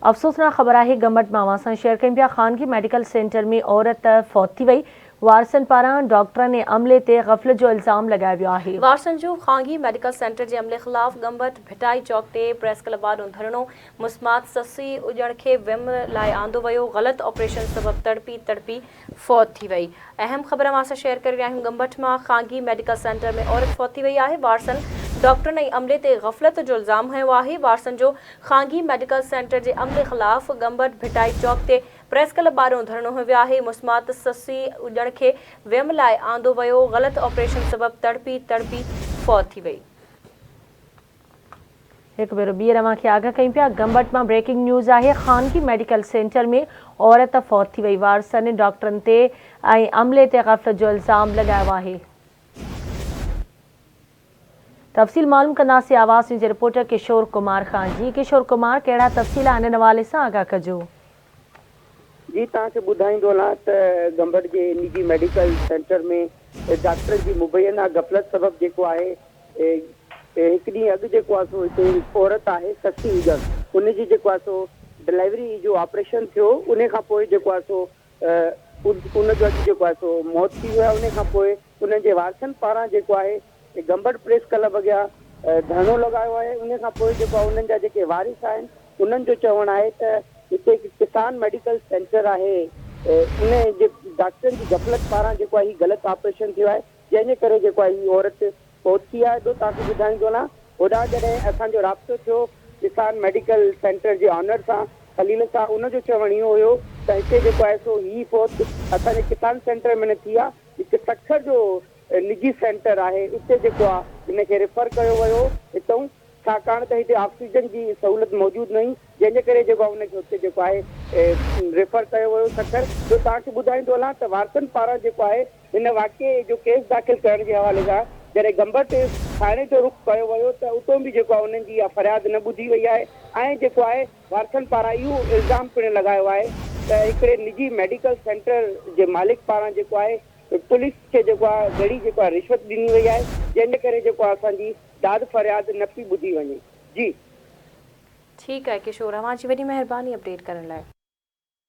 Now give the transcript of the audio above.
अफ़सोसनाक ख़बर है गंबट मां सां शेयर कयूं पिया। ख़ानगी मेडिकल सेंटर में औरत फौत थी वई। वारसन पारां डॉक्टरनि ने अमले ते ग़फ़लत जो इल्ज़ाम लगायो वियो आहे। वारसन जो ख़ानगी मेडिकल सेंटर जे अमले ख़िलाफ़ गंबट भिटाई चौक ते प्रेस क्लब वारो धरणो मुस्मात ससी उजण खे विम लाइ आंदो वियो। ग़लत ऑपरेशन सबब तड़पी फौत थी वई। अहम ख़बर मां सां शेयर करे रहिया आहियूं। गंबट मां ख़ानगी मेडिकल सेंटर में औरत फौत थी वई आहे। वारसन डॉक्टर ने अमले ते ग़फ़लत जो इल्ज़ाम हयो आहे। वारसन जो ख़ानगी मेडिकल सेंटर जे अमले ख़िलाफ़ गंबट भिटाई चौक ते प्रेस क्लब ॿाहिरों धरणो वियो आहे। मुस्मात ससी उजण खे विम लाइ आंदो वियो। ग़लत ऑपरेशन सबब तड़पी फौत थी वई। एक भेरो ॿीहर अव्हांखे आगाह कयूं पिया। गंबट मां ब्रेकिंग न्यूज़ आहे। ख़ानगी मेडिकल सेंटर में औरत फौत थी वई। वारसन डॉक्टरनि ते ऐं अमले ते ग़फ़लत जो इल्ज़ाम लगायो आहे। तफ़सील मालूम कंदासीं आवाज़ न्यूज़ जे रिपोर्टर किशोर कुमार खान जी। किशोर कुमार, कहिड़ा तफ़सील इन हवाले सां आगाह कजो। जी, तव्हांखे ॿुधाईंदो हलां त गंबट जे निजी मेडिकल सेंटर में डॉक्टर जी मुबैना गफ़लत सबब जेको आहे हिकु ॾींहुं अॻु जेको आहे सो हिते औरत आहे ससी उजण, उनजी जेको आहे सो डिलीवरी जो ऑपरेशन थियो। उन खां पोइ जेको आहे सो उनजो अॼु जेको आहे सो मौत थी वियो आहे। उन खां पोइ उन्हनि जे वारसनि पारां जेको आहे गंबट प्रेस क्लब अॻियां धरणो लॻायो आहे। उन खां पोइ जेको आहे उन्हनि जा जेके वारिस आहिनि उन्हनि जो चवणु आहे त हिते किसान मेडिकल सेंटर आहे, उन जे डॉक्टरनि जी गफ़लत पारां जेको आहे ग़लति ऑपरेशन थियो आहे, जंहिंजे करे जेको आहे हीअ औरत फौत थी आहे। तो तव्हांखे ॿुधाईंदो हलां, होॾां जॾहिं असांजो राब्तो थियो किसान मेडिकल सेंटर जे ऑनर सां खलील सां, उनजो चवणु इहो हुयो त हिते जेको आहे सो हीअ फौत असांजे किसान सेंटर में न थी आहे, हिकु सखर जो निजी सेंटर आहे, उते जेको आहे हिनखे रिफर कयो वियो हितां, छाकाणि त हिते ऑक्सीजन जी सहूलियत मौजूदु न हुई, जंहिंजे करे जेको आहे हुनखे हुते जेको आहे रेफर कयो वियो सखर। जो तव्हांखे ॿुधाईंदो हलां त वारसन पारां जेको आहे हिन वाक़िए जो केस दाख़िल करण जे हवाले सां जॾहिं गंबट थाणे जो रुख कयो वियो त उतां बि जेको आहे उन्हनि जी फ़रियाद न ॿुधी वई आहे। ऐं जेको आहे वारसन पारां इहो इल्ज़ाम पिणु लॻायो आहे त हिकिड़े निजी मेडिकल सेंटर जे मालिक पारां जेको आहे पुलिस खे जेको आहे घड़ी जेको आहे रिश्वत ॾिनी वई आहे, जंहिंजे करे जेको आहे असांजी दाद फ़रियाद न पई ॿुधी वञे। जी ठीकु आहे किशोर, अव्हांजी वॾी महिरबानी अपडेट करण लाइ।